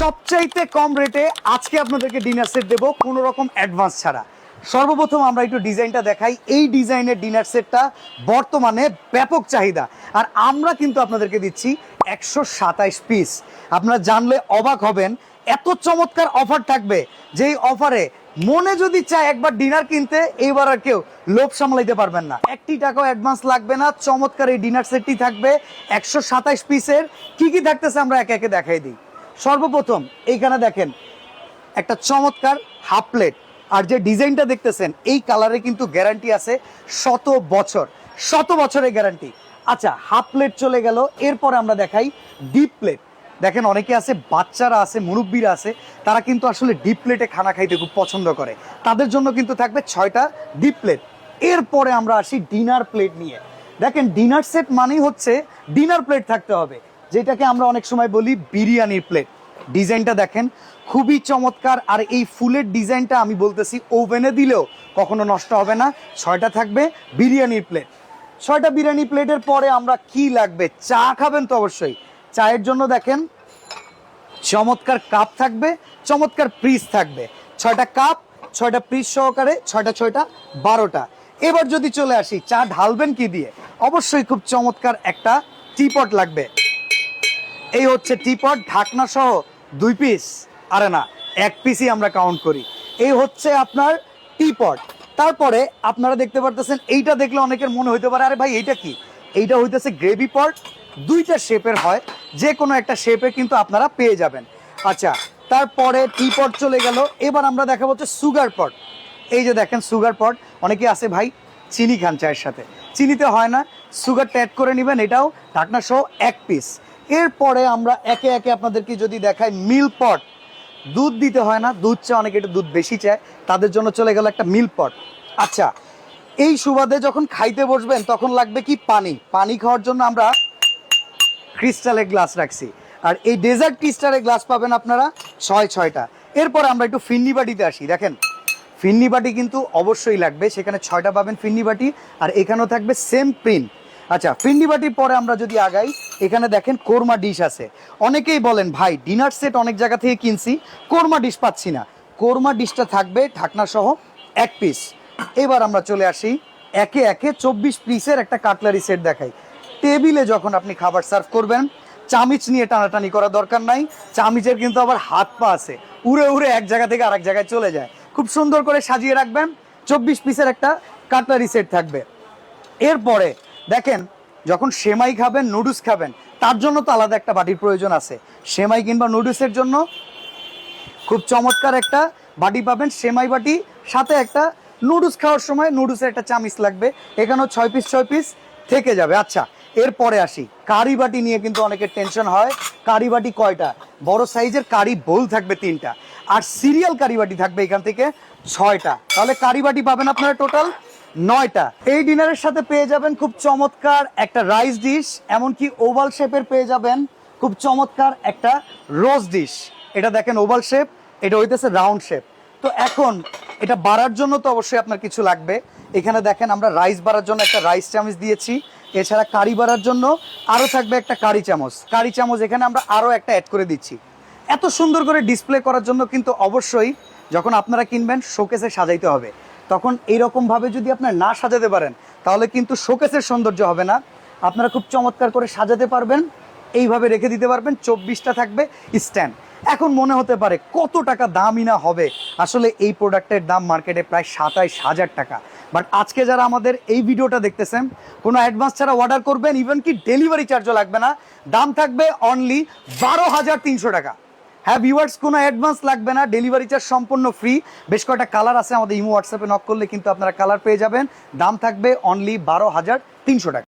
সবচাইতে কম রেটে আজকে আপনাদেরকে ডিনার সেট দেবো কোনো রকম অ্যাডভান্স ছাড়া। সর্বপ্রথম আমরা একটু ডিজাইনটা দেখাই। এই ডিজাইনের ডিনার সেটটা বর্তমানে ব্যাপক চাহিদা, আর আমরা কিন্তু আপনাদেরকে দিচ্ছি 127 পিস। আপনারা জানলে অবাক হবেন, এত চমৎকার অফার থাকবে যেই অফারে মনে যদি চায় একবার ডিনার কিনতে, এইবার আর কেউ লোভ সামলাইতে পারবেন না। 1 টাকাও অ্যাডভান্স লাগবে না। চমৎকার এই ডিনার সেটটি থাকবে 127 পিসের। কি কি থাকতেছে আমরা একে একে দেখাই দিই। সর্বপ্রথম এইখানে দেখেন একটা চমৎকার হাফ প্লেট, আর যে ডিজাইনটা দেখতেছেন এই কালারে কিন্তু গ্যারান্টি আছে 100 বছরের গ্যারান্টি। আচ্ছা, হাফ প্লেট চলে গেল। এরপরে আমরা দেখাই ডিপ প্লেট। দেখেন অনেকে আছে, বাচ্চারা আছে, মুরব্বীরা আছে, তারা কিন্তু আসলে ডিপ প্লেটে খানা খাইতে খুব পছন্দ করে। তাদের জন্য কিন্তু থাকবে 6টা ডিপ প্লেট। এরপরে আমরা আসি ডিনার প্লেট নিয়ে। দেখেন ডিনার সেট মানেই হচ্ছে ডিনার প্লেট থাকতে হবে, যেটাকে আমরা অনেক সময় বলি বিরিয়ানির প্লেট। ডিজাইনটা দেখেন খুবই চমৎকার, আর এই ফুলের ডিজাইনটা আমি বলতেছি ওভেনে দিলেও কখনো নষ্ট হবে না। 6টা থাকবে বিরিয়ানির প্লেট। 6টা বিরিয়ানি প্লেটের পরে আমরা কি লাগবে, চা খাবেন তো অবশ্যই। চায়ের জন্য দেখেন চমৎকার কাপ থাকবে, চমৎকার পিস থাকবে। 6টা কাপ, 6টা পিস সহকারে 6টা 12টা। এবার যদি চলে আসি চা ঢালবেন কি দিয়ে, অবশ্যই খুব চমৎকার একটা টিপট লাগবে। এই হচ্ছে টিপট, ঢাকনা সহ 2 পিস, আরে না 1 পিসই আমরা কাউন্ট করি। এই হচ্ছে আপনার টিপট। তারপরে আপনারা দেখতে পারতেছেন, এইটা দেখলে অনেকের মনে হইতে পারে আরে ভাই এইটা কি, এইটা হইতেছে গ্রেভি পট। 2টা শেপের হয়, যে কোনো একটা শেপে কিন্তু আপনারা পেয়ে যাবেন। আচ্ছা, তারপরে টিপট চলে গেল। এবার আমরা দেখাবো হচ্ছে সুগার পট। এই যে দেখেন সুগার পট। অনেকে আছে ভাই চিনি খান চায়ের সাথে, চিনিতে হয় না, সুগারটা অ্যাড করে নেবেন। এটাও ঢাকনা সহ 1 পিস। এরপরে আমরা একে একে আপনাদেরকে যদি দেখাই মিল পট। দুধ দিতে হয় না, দুধ চায় অনেকে, একটু দুধ বেশি চায়, তাদের জন্য চলে গেল একটা মিল পট। আচ্ছা, এই সুবাদে যখন খাইতে বসবেন তখন লাগবে কি পানি। পানি খাওয়ার জন্য আমরা ক্রিস্টালের গ্লাস রাখছি, আর এই ডেজার্ট ক্রিস্টালের গ্লাস পাবেন আপনারা 6টা। এরপর আমরা একটু ফিন্নি বাটিতে আসি। দেখেন ফিন্নি বাটি কিন্তু অবশ্যই লাগবে, সেখানে 6টা পাবেন ফিন্নি বাটি, আর এখানেও থাকবে সেম প্রিন্ট। আচ্ছা, ফিন্নি বাটির পরে আমরা যদি আগাই, এখানে দেখেন কোরমা ডিশ আছে। অনেকেই বলেন ভাই ডিনার সেট অনেক জায়গা থেকে কিনছি, কোরমা ডিশ পাচ্ছি না। কোরমা ডিশটা থাকবে ঢাকনা সহ 1 পিস। এবার আমরা চলে আসি একে একে 24 পিসের একটা কাটলারি সেট দেখাই। টেবিলে যখন আপনি খাবার সার্ভ করবেন, চামিচ নিয়ে টানাটানি করার দরকার নাই। চামিচের কিন্তু আবার হাত পা আছে, উড়ে উড়ে এক জায়গা থেকে আরেক জায়গায় চলে যায়। খুব সুন্দর করে সাজিয়ে রাখবেন। 24 পিসের একটা কাটলারি সেট থাকবে। এরপরে দেখেন যখন সেমাই খাবেন, নুডলস খাবেন, তার জন্য তো আলাদা একটা বাটির প্রয়োজন আছে। সেমাই কিংবা নুডলসের জন্য খুব চমৎকার একটা বাটি পাবেন, সেমাই বাটি, সাথে একটা নুডলস খাওয়ার সময় নুডলসের একটা চামিচ লাগবে। এখানেও 6 পিস থেকে যাবে। আচ্ছা, এরপরে আসি কারি বাটি নিয়ে। কিন্তু অনেকের টেনশন হয় কারি বাটি কয়টা। বড় সাইজের কারি বোল থাকবে 3টা, আর সিরিয়াল কারি বাটি থাকবে এখান থেকে 6টা। তাহলে কারি বাটি পাবেন আপনারা টোটাল 9টা। এই ডিনারের সাথে পেয়ে যাবেন খুব চমৎকার একটা রাইস ডিশ, এমনকি ওভাল শেপের পেয়ে যাবেন খুব চমৎকার একটা রোজ ডিশ। এটা দেখেন ওভাল শেপ, এটা হইতেছে রাউন্ড শেপ। তো এখন এটা বাড়ার জন্য তো অবশ্যই আপনার কিছু লাগবে। এখানে দেখেন আমরা রাইস বাড়ার জন্য একটা রাইস চামচ দিয়েছি, এছাড়া কারি বাড়ার জন্য আরও থাকবে একটা কারি চামচ। কারি চামচ এখানে আমরা আরও একটা অ্যাড করে দিচ্ছি। এত সুন্দর করে ডিসপ্লে করার জন্য কিন্তু অবশ্যই যখন আপনারা কিনবেন শোকেসে সাজাইতে হবে। তখন এইরকমভাবে যদি আপনারা না সাজাতে পারেন, তাহলে কিন্তু শোকেসের সৌন্দর্য হবে না। আপনারা খুব চমৎকার করে সাজাতে পারবেন, এইভাবে রেখে দিতে পারবেন। 24টা থাকবে স্ট্যান্ড। এখন মনে হতে পারে কত টাকা দামই না হবে, আসলে এই প্রোডাক্টের দাম মার্কেটে প্রায় 27,000 টাকা। বাট আজকে যারা আমাদের এই ভিডিওটা দেখতেছেন, কোনো অ্যাডভান্স ছাড়া অর্ডার করবেন, ইভেন কি ডেলিভারি চার্জও লাগবে না। দাম থাকবে অনলি 12,300 টাকা। হ্যাঁ ভিউয়ার্স, কোনো অ্যাডভান্স লাগবে না, ডেলিভারি চার্জ সম্পূর্ণ ফ্রি। বেশ কয়েকটা কালার আছে, আমাদের ইমো হোয়াটসঅ্যাপে নক করলে কিন্তু আপনারা কালার পেয়ে যাবেন। দাম থাকবে অনলি 12,300 টাকা।